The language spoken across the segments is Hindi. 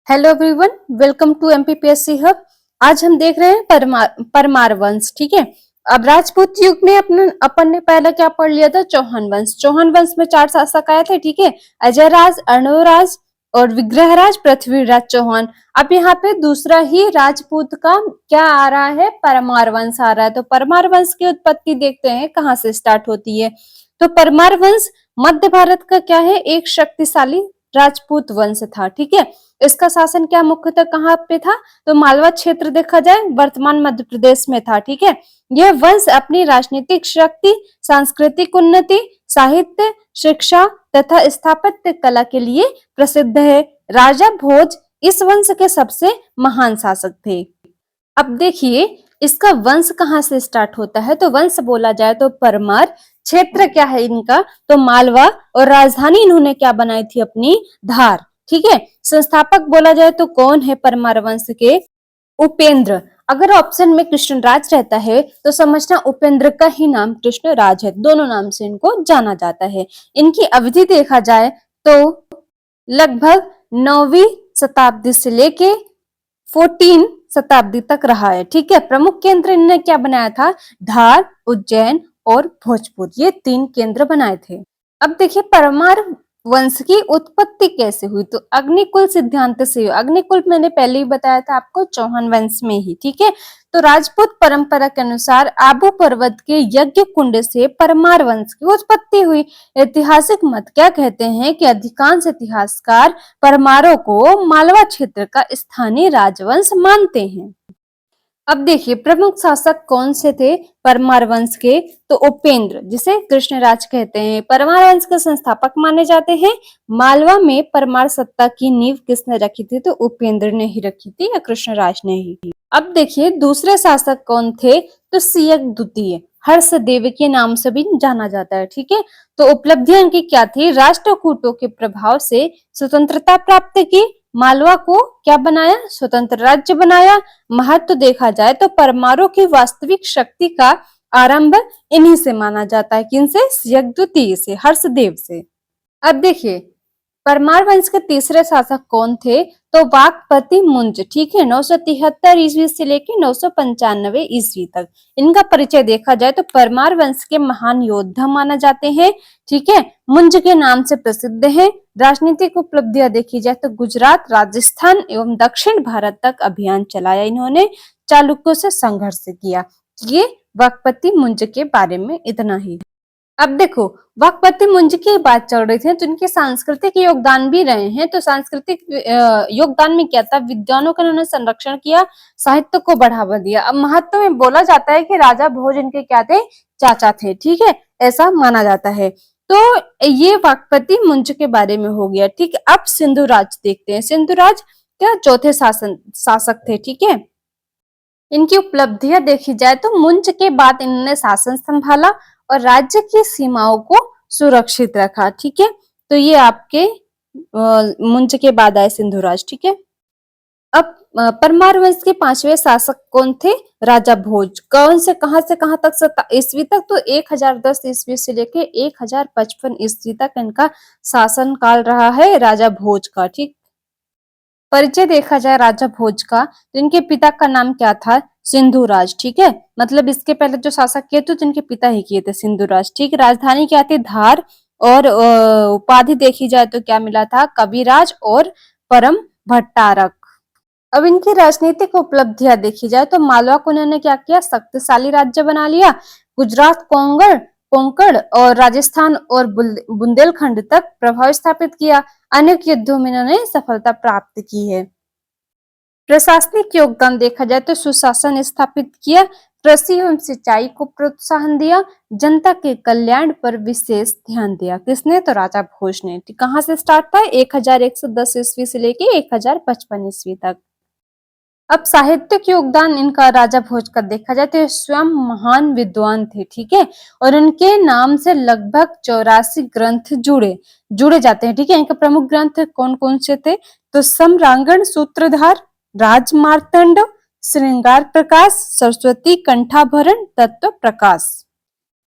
Hello everyone, welcome to MPPSC hub. आज हम देख रहे हैं परमार वंश। ठीक है। अब राजपूत युग में अपन ने पहले क्या पढ़ लिया था? चौहान वंश। चौहान वंश में 4 शासक आए थे। ठीक है। अजयराज, अर्णवराज और विग्रहराज, पृथ्वीराज चौहान। अब यहाँ पे दूसरा ही राजपूत का क्या आ रहा है? परमार वंश आ रहा है। तो परमार वंश की उत्पत्ति देखते हैं कहाँ से स्टार्ट होती है। तो परमार वंश मध्य भारत का क्या है? एक शक्तिशाली राजपूत वंश था। ठीक है। इसका शासन क्या मुख्यतः कहाँ पे था? तो मालवा क्षेत्र देखा जाए वर्तमान मध्य प्रदेश में था। ठीक है। यह वंश अपनी राजनीतिक शक्ति, सांस्कृतिक उन्नति, साहित्य, शिक्षा तथा स्थापत्य कला के लिए प्रसिद्ध है। राजा भोज इस वंश के सबसे महान शासक थे। अब देखिए इसका वंश कहाँ से स्टार्ट होता है। तो वंश बोला जाए तो परमार। क्षेत्र क्या है इनका? तो मालवा। और राजधानी इन्होंने क्या बनाई थी? अपनी धार। ठीक है। संस्थापक बोला जाए तो कौन है परमार वंश के? उपेंद्र। अगर ऑप्शन में कृष्णराज रहता है तो समझना उपेंद्र का ही नाम कृष्णराज है। दोनों नाम से इनको जाना जाता है। इनकी अवधि देखा जाए तो लगभग 9वीं शताब्दी से लेके 14 शताब्दी तक रहा है। ठीक है। प्रमुख केंद्र इन्होंने क्या बनाया था? धार, उज्जैन और भोजपुर, ये 3 केंद्र बनाए थे। अब देखिए परमार वंश की उत्पत्ति कैसे हुई। तो अग्निकुल सिद्धांत से। अग्निकुल मैंने पहले ही बताया था आपको, चौहान वंश में ही। ठीक है। तो राजपूत परंपरा के अनुसार आबू पर्वत के यज्ञ कुंड से परमार वंश की उत्पत्ति हुई। ऐतिहासिक मत क्या कहते हैं कि अधिकांश इतिहासकार परमारों को मालवा क्षेत्र का स्थानीय राजवंश मानते हैं। अब देखिए प्रमुख शासक कौन से थे परमार वंश के? तो उपेंद्र, जिसे कृष्णराज कहते हैं, परमार वंश के संस्थापक माने जाते हैं। मालवा में परमार सत्ता की नींव किसने रखी थी? तो उपेंद्र ने ही रखी थी, या कृष्णराज ने ही। अब देखिए दूसरे शासक कौन थे? तो सियक द्वितीय, हर्षदेव के नाम से भी जाना जाता है। ठीक है। तो उपलब्धियां इनकी क्या थी? राष्ट्रकूटों के प्रभाव से स्वतंत्रता प्राप्त की, मालवा को क्या बनाया? स्वतंत्र राज्य बनाया। महत्व देखा जाए तो परमारों की वास्तविक शक्ति का आरंभ इन्हीं से माना जाता है। किनसे? सियक द्वितीय से, हर्षदेव से। अब देखिए परमार वंश के तीसरे शासक कौन थे? तो वाकपति मुंज। ठीक है। 973 ईस्वी से लेकर 995 ईस्वी तक इनका परिचय देखा जाए तो परमार वंश के महान योद्धा माना जाते हैं। ठीक है। मुंज के नाम से प्रसिद्ध है। राजनीतिक उपलब्धियां देखी जाए तो गुजरात, राजस्थान एवं दक्षिण भारत तक अभियान चलाया इन्होंने। चालुक्यों से संघर्ष किया। ये वाकपति मुंज के बारे में इतना ही। अब देखो वाकपति मुंज की बात चल रही थी तो इनके सांस्कृतिक योगदान भी रहे हैं। तो सांस्कृतिक योगदान में क्या था? विद्वानों का इन्होंने संरक्षण किया, साहित्य को बढ़ावा दिया। अब महत्व में बोला जाता है कि राजा भोज इनके क्या थे? चाचा थे। ठीक है। ऐसा माना जाता है। तो ये वाकपति मुंज के बारे में हो गया। ठीक है। अब सिंधुराज देखते हैं। सिंधुराज क्या चौथे शासक थे। ठीक है। इनकी उपलब्धियां देखी जाए तो मुंज के बाद इन्होंने शासन संभाला और राज्य की सीमाओं को सुरक्षित रखा। ठीक है। तो ये आपके मुंज के बाद आए सिंधुराज। ठीक है। अब परमार वंश के 5वें शासक कौन थे? राजा भोज। कौन से कहां तक? ईस्वी तक। तो 1010 ईस्वी से लेके 1055 ईस्वी तक इनका शासन काल रहा है राजा भोज का। ठीक। परिचय देखा जाए राजा भोज का तो इनके पिता का नाम क्या था? सिंधुराज। ठीक है। मतलब इसके पहले जो शासक किए थे तो इनके पिता ही किए थे, सिंधुराज। ठीक। राजधानी क्या थी? धार। और उपाधि देखी जाए तो क्या मिला था? कविराज और परम भट्टारक। अब इनकी राजनीतिक उपलब्धियां देखी जाए तो मालवा को इन्होंने क्या किया? शक्तिशाली राज्य बना लिया। गुजरात, कोंकण और राजस्थान और बुंदेलखंड तक प्रभाव स्थापित किया। अनेक युद्धों में इन्होंने सफलता प्राप्त की है। प्रशासनिक योगदान देखा जाए तो सुशासन स्थापित किया, कृषि एवं सिंचाई को प्रोत्साहन दिया, जनता के कल्याण पर विशेष ध्यान दिया। किसने? तो राजा भोज ने। कहां से स्टार्ट था? 1110 ईस्वी से लेके 1055 ईस्वी तक। अब साहित्यिक योगदान इनका राजा भोज का देखा जाए तो स्वयं महान विद्वान थे। ठीक है। और इनके नाम से लगभग 84 ग्रंथ जुड़े जाते हैं। ठीक है। इनके प्रमुख ग्रंथ कौन कौन से थे? तो सम्रांगण, सूत्रधार, राजमार्तंड, श्रृंगार प्रकाश, सरस्वती कंठाभरण, तत्व प्रकाश।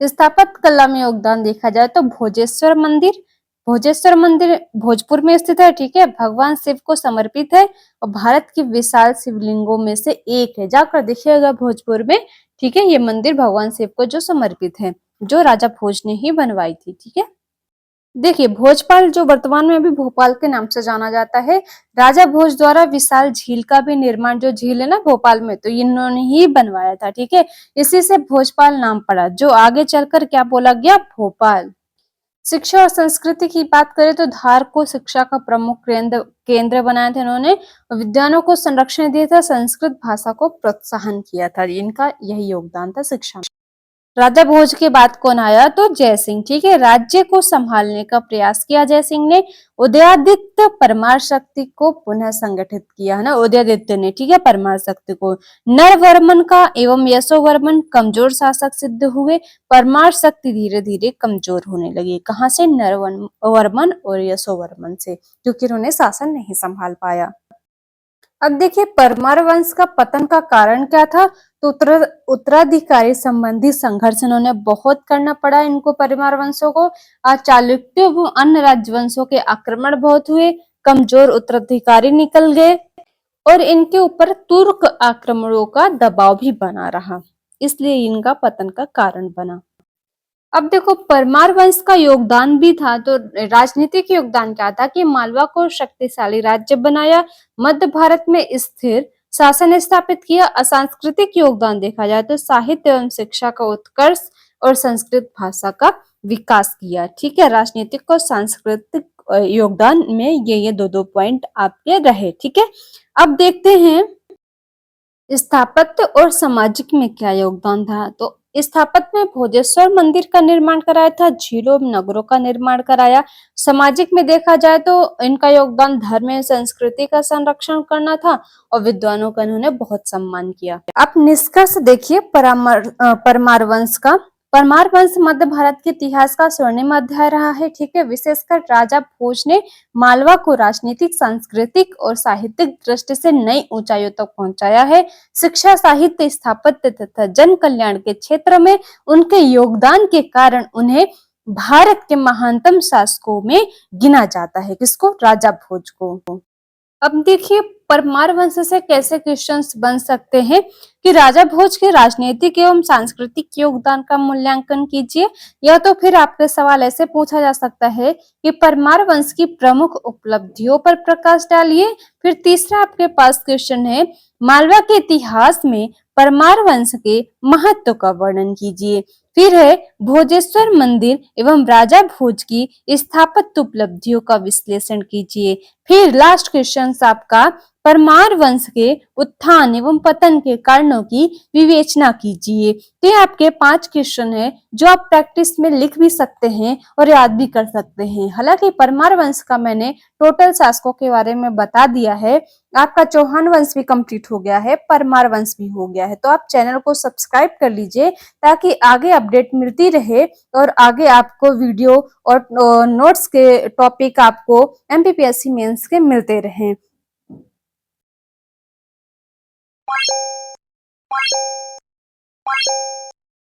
स्थापत्य कला में योगदान देखा जाए तो भोजेश्वर मंदिर, भोजेश्वर मंदिर भोजपुर में स्थित है, ठीक है, भगवान शिव को समर्पित है और भारत की विशाल शिवलिंगों में से एक है। जाकर देखिएगा भोजपुर में, ठीक है, ये मंदिर भगवान शिव को जो समर्पित है, जो राजा भोज ने ही बनवाई थी, ठीक है। देखिए भोजपाल जो वर्तमान में अभी भोपाल के नाम से जाना जाता है, राजा भोज द्वारा विशाल झील का भी निर्माण, जो झील है ना भोपाल में, तो इन्होंने ही बनवाया था, ठीक है। इसी से भोजपाल नाम पड़ा, जो आगे चलकर क्या बोला गया, भोपाल। शिक्षा और संस्कृति की बात करें तो धार को शिक्षा का प्रमुख केंद्र बनाया था इन्होंने, विद्वानों को संरक्षण दिया था, संस्कृत भाषा को प्रोत्साहन किया था, इनका यही योगदान था शिक्षा में। राजा भोज के बाद कौन आया, तो जय सिंह, ठीक है। राज्य को संभालने का प्रयास किया जय सिंह ने, उदयादित्य परमार शक्ति को पुनः संगठित किया, है ना, उदयादित्य ने, ठीक है, परमार शक्ति को। नरवर्मन का एवं यशोवर्मन कमजोर शासक सिद्ध हुए, परमार शक्ति धीरे धीरे कमजोर होने लगी। कहां से, नरवर्मन और यशोवर्मन से, क्योंकि उन्होंने शासन नहीं संभाल पाया। अब देखिए परमार वंश का पतन का कारण क्या था, तो उत्तराधिकारी संबंधी संघर्ष इन्होंने बहुत करना पड़ा इनको, परमार वंशों को। चालुक्य व अन्य राजवंशों के आक्रमण बहुत हुए, कमजोर उत्तराधिकारी निकल गए और इनके ऊपर तुर्क आक्रमणों का दबाव भी बना रहा, इसलिए इनका पतन का कारण बना। अब देखो परमार वंश का योगदान भी था, तो राजनीतिक योगदान क्या था कि मालवा को शक्तिशाली राज्य बनाया, मध्य भारत में स्थिर शासन स्थापित किया। असांस्कृतिक योगदान देखा जाए तो साहित्य एवं शिक्षा का उत्कर्ष और संस्कृत भाषा का विकास किया, ठीक है। राजनीतिक और सांस्कृतिक योगदान में ये दो पॉइंट आपके रहे, ठीक है। अब देखते हैं स्थापत्य और सामाजिक में क्या योगदान था, तो स्थापत्य में भोजेश्वर मंदिर का निर्माण कराया था, झीलों नगरों का निर्माण कराया। सामाजिक में देखा जाए तो इनका योगदान धर्म एवं संस्कृति का संरक्षण करना था और विद्वानों का इन्होंने बहुत सम्मान किया। आप निष्कर्ष देखिए परमार वंश का। परमार वंश मध्य भारत के इतिहास का स्वर्णिम अध्याय रहा है, ठीक है। विशेषकर राजा भोज ने मालवा को राजनीतिक, सांस्कृतिक और साहित्यिक दृष्टि से नई ऊंचाइयों तक पहुंचाया है। शिक्षा, साहित्य, स्थापत्य तथा जन कल्याण के क्षेत्र में उनके योगदान के कारण उन्हें भारत के महानतम शासकों में गिना जाता है। किसको, राजा भोज को। अब देखिए परमार वंश से कैसे क्वेश्चंस बन सकते हैं कि राजा भोज के राजनीतिक एवं सांस्कृतिक योगदान का मूल्यांकन कीजिए, या तो फिर आपके सवाल ऐसे पूछा जा सकता है कि परमार वंश की प्रमुख उपलब्धियों पर प्रकाश डालिए। फिर तीसरा आपके पास क्वेश्चन है मालवा के इतिहास में परमार वंश के महत्व का वर्णन कीजिए। फिर है भोजेश्वर मंदिर एवं राजा भोज की स्थापत्य उपलब्धियों का विश्लेषण कीजिए। फिर लास्ट क्वेश्चन आपका परमार वंश के उत्थान एवं पतन के कारणों की विवेचना कीजिए। तो ये आपके 5 क्वेश्चन है जो आप प्रैक्टिस में लिख भी सकते हैं और याद भी कर सकते हैं। हालांकि परमार वंश का मैंने टोटल शासकों के बारे में बता दिया है, आपका चौहान वंश भी कंप्लीट हो गया है, परमार वंश भी हो गया है। तो आप चैनल को सब्सक्राइब कर लीजिए ताकि आगे अपडेट मिलती रहे और आगे आपको वीडियो और नोट्स के टॉपिक आपको एमपीपीएससी मेंस के मिलते रहें।